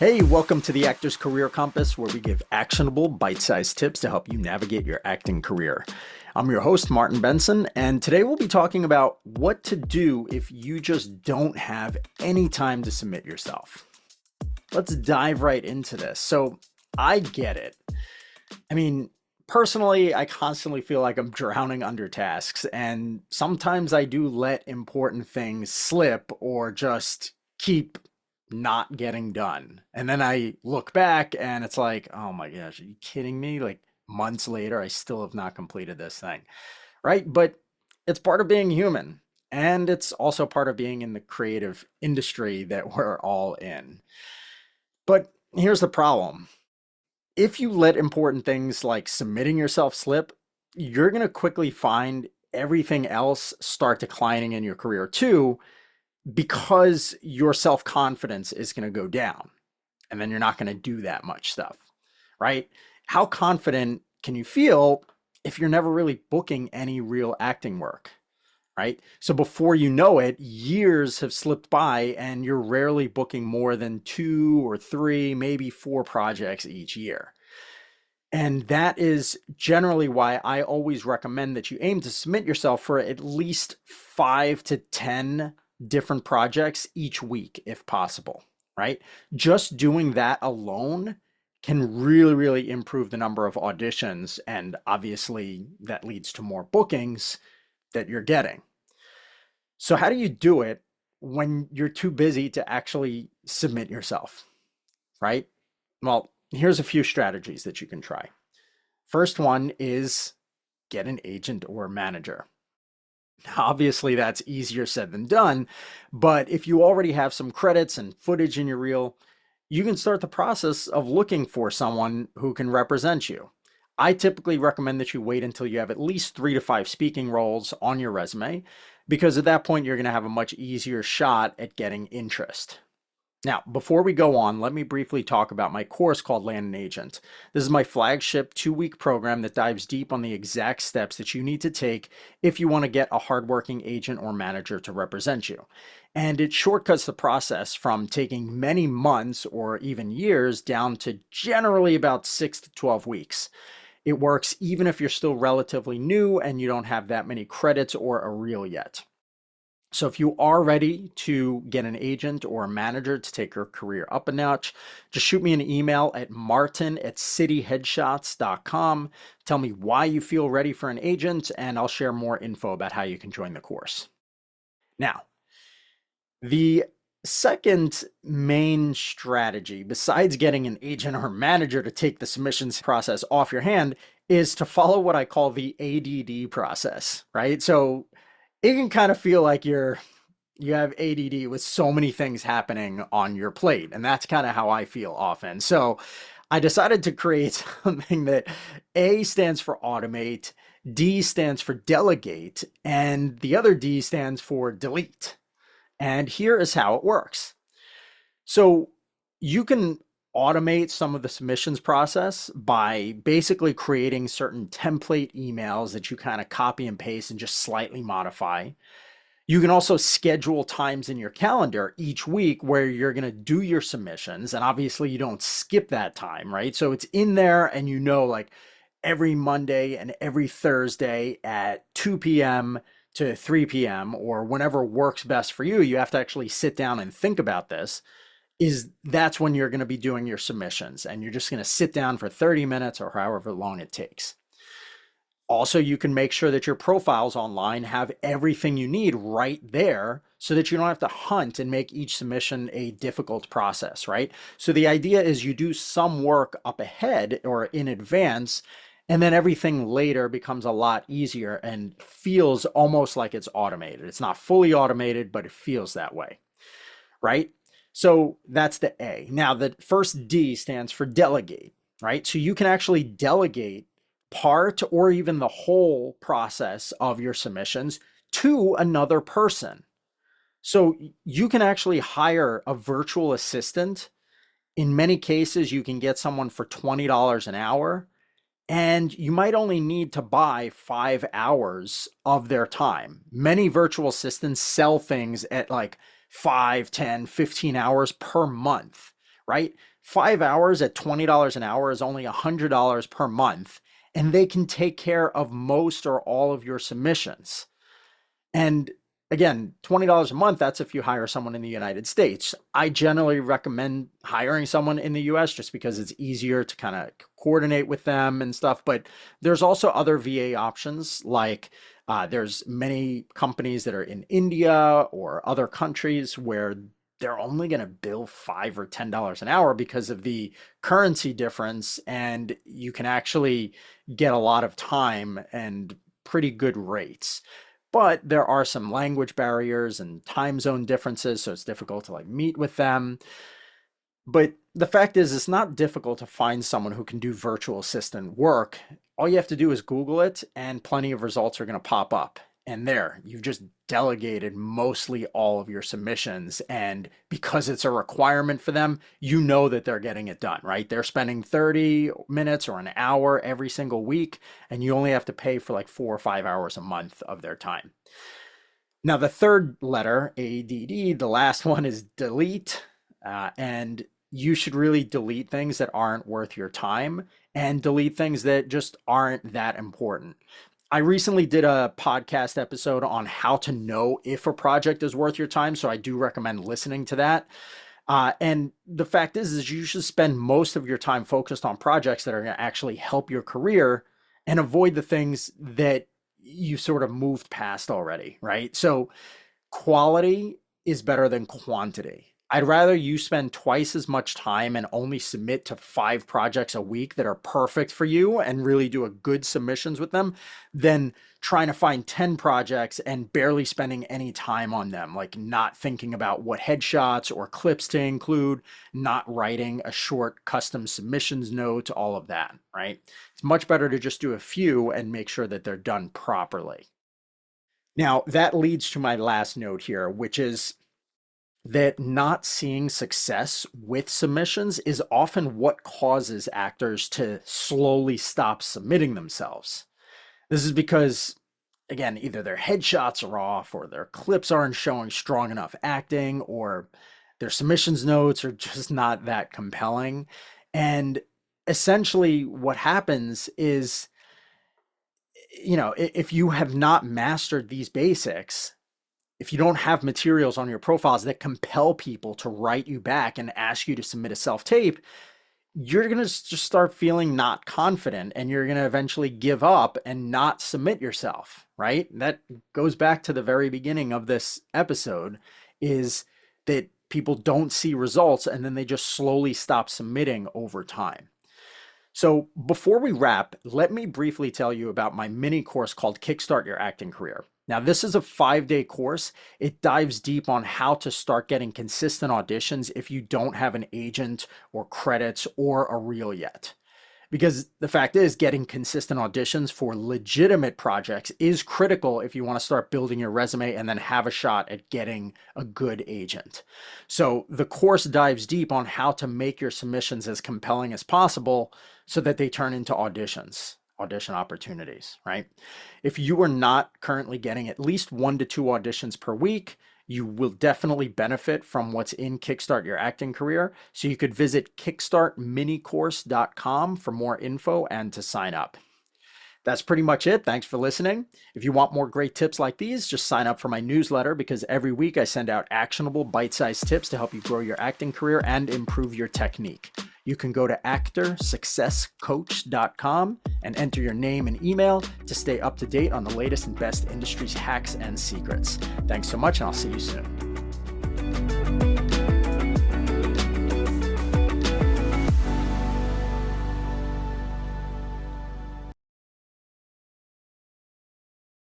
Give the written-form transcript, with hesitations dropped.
Hey, welcome to the Actor's Career Compass, where we give actionable, bite-sized tips to help you navigate your acting career. I'm your host, Martin Benson, and today we'll be talking about what to do if you just don't have any time to submit yourself. Let's dive right into this. So, I get it. I mean, personally, I constantly feel like I'm drowning under tasks, and sometimes I do let important things slip or just keep not getting done. And then I look back and it's like, oh my gosh, are you kidding me? Like months later, I still have not completed this thing, right? But it's part of being human. And it's also part of being in the creative industry that we're all in. But here's the problem. If you let important things like submitting yourself slip, you're going to quickly find everything else start declining in your career too, because your self confidence is going to go down. And then you're not going to do that much stuff, right? How confident can you feel if you're never really booking any real acting work, right? So before you know it, years have slipped by and you're rarely booking more than 2 or 3, maybe 4 projects each year. And that is generally why I always recommend that you aim to submit yourself for at least 5 to 10 different projects each week, if possible, right? Just doing that alone can really, really improve the number of auditions. And obviously, that leads to more bookings that you're getting. So, how do you do it when you're too busy to actually submit yourself, right? Well, here's a few strategies that you can try. First one is get an agent or a manager. Obviously, that's easier said than done, but if you already have some credits and footage in your reel, you can start the process of looking for someone who can represent you. I typically recommend that you wait until you have at least 3 to 5 speaking roles on your resume, because at that point, you're going to have a much easier shot at getting interest. Now, before we go on, let me briefly talk about my course called Land an Agent. This is my flagship 2-week program that dives deep on the exact steps that you need to take if you want to get a hardworking agent or manager to represent you. And it shortcuts the process from taking many months or even years down to generally about 6 to 12 weeks. It works even if you're still relatively new and you don't have that many credits or a reel yet. So if you are ready to get an agent or a manager to take your career up a notch, just shoot me an email at martin@cityheadshots.com. Tell me why you feel ready for an agent, and I'll share more info about how you can join the course. Now, the second main strategy, besides getting an agent or manager to take the submissions process off your hand, is to follow what I call the ADD process, right? So it can kind of feel like you have ADD with so many things happening on your plate, and that's kind of how I feel often. So I decided to create something that A stands for automate, D stands for delegate, and the other D stands for delete. And here is how it works. So you can automate some of the submissions process by basically creating certain template emails that you kind of copy and paste and just slightly modify. You can also schedule times in your calendar each week where you're going to do your submissions. And obviously, you don't skip that time, right? So it's in there, and you know, like every Monday and every Thursday at 2 p.m. to 3 p.m., or whenever works best for you, you have to actually sit down and think about this. That's when you're going to be doing your submissions, and you're just going to sit down for 30 minutes or however long it takes. Also, you can make sure that your profiles online have everything you need right there so that you don't have to hunt and make each submission a difficult process, right? So the idea is you do some work up ahead or in advance, and then everything later becomes a lot easier and feels almost like it's automated. It's not fully automated, but it feels that way, right? So that's the A. Now, the first D stands for delegate, right? So you can actually delegate part or even the whole process of your submissions to another person. So you can actually hire a virtual assistant. In many cases, you can get someone for $20 an hour, and you might only need to buy 5 hours of their time. Many virtual assistants sell things at like 5, 10, 15 hours per month, right? 5 hours at $20 an hour is only $100 per month, and they can take care of most or all of your submissions. And again, $20 a month, that's if you hire someone in the United States. I generally recommend hiring someone in the US just because it's easier to kind of coordinate with them and stuff. But there's also other VA options, like there's many companies that are in India or other countries where they're only going to bill $5 or $10 an hour because of the currency difference, and you can actually get a lot of time and pretty good rates. But there are some language barriers and time zone differences, so it's difficult to like meet with them. But the fact is, it's not difficult to find someone who can do virtual assistant work. All you have to do is Google it, and plenty of results are going to pop up. And there, you've just delegated mostly all of your submissions. And because it's a requirement for them, you know that they're getting it done, right? They're spending 30 minutes or an hour every single week, and you only have to pay for like 4 or 5 hours a month of their time. Now, the third letter, ADD, the last one is delete. And you should really delete things that aren't worth your time and delete things that just aren't that important. I recently did a podcast episode on how to know if a project is worth your time, so I do recommend listening to that. And the fact is you should spend most of your time focused on projects that are going to actually help your career and avoid the things that you sort of moved past already, right? So quality is better than quantity. I'd rather you spend twice as much time and only submit to 5 projects a week that are perfect for you and really do a good submissions with them than trying to find 10 projects and barely spending any time on them, like not thinking about what headshots or clips to include, not writing a short custom submissions note, all of that, right? It's much better to just do a few and make sure that they're done properly. Now, that leads to my last note here, which is that not seeing success with submissions is often what causes actors to slowly stop submitting themselves. This is because, again, either their headshots are off, or their clips aren't showing strong enough acting, or their submissions notes are just not that compelling. And essentially, what happens is, if you have not mastered these basics, if you don't have materials on your profiles that compel people to write you back and ask you to submit a self-tape, you're going to just start feeling not confident, and you're going to eventually give up and not submit yourself, right? That goes back to the very beginning of this episode, is that people don't see results and then they just slowly stop submitting over time. So before we wrap, let me briefly tell you about my mini course called Kickstart Your Acting Career. Now, this is a 5-day course. It dives deep on how to start getting consistent auditions if you don't have an agent or credits or a reel yet. Because the fact is, getting consistent auditions for legitimate projects is critical if you want to start building your resume and then have a shot at getting a good agent. So the course dives deep on how to make your submissions as compelling as possible so that they turn into auditions, audition opportunities, right? If you are not currently getting at least 1 to 2 auditions per week, you will definitely benefit from what's in Kickstart Your Acting Career. So you could visit kickstartminicourse.com for more info and to sign up. That's pretty much it. Thanks for listening. If you want more great tips like these, just sign up for my newsletter, because every week I send out actionable bite-sized tips to help you grow your acting career and improve your technique. You can go to actorsuccesscoach.com and enter your name and email to stay up to date on the latest and best industry hacks and secrets. Thanks so much, and I'll see you soon.